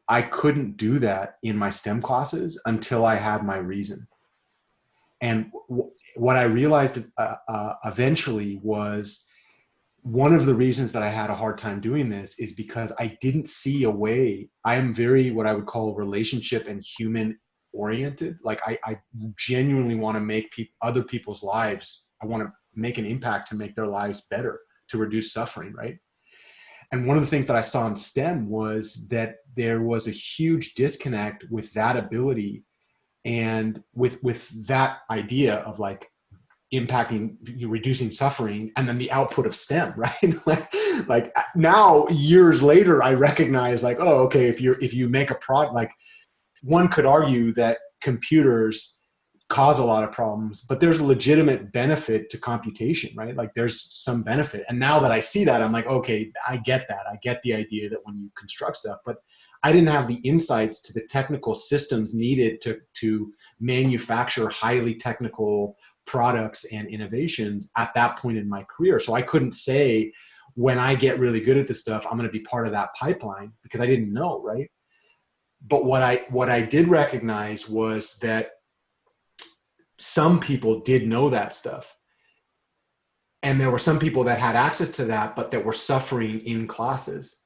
I couldn't do that in my STEM classes until I had my reason. And what I realized eventually was one of the reasons that I had a hard time doing this is because I didn't see a way. I am very, what I would call, relationship and human oriented. Like I genuinely want to make other people's lives, I want to make an impact to make their lives better, to reduce suffering, right? And one of the things that I saw in STEM was that there was a huge disconnect with that ability and with that idea of like impacting, reducing suffering, and then the output of STEM, right? like now, years later, I recognize like, oh, okay, if you make a product, like one could argue that computers cause a lot of problems, but there's a legitimate benefit to computation, right? Like there's some benefit. And now that I see that, I'm like, okay, I get that. I get the idea that when you construct stuff, but I didn't have the insights to the technical systems needed to manufacture highly technical products and innovations at that point in my career. So I couldn't say, when I get really good at this stuff, I'm going to be part of that pipeline, because I didn't know, right? But what I did recognize was that some people did know that stuff. And there were some people that had access to that, but that were suffering in classes.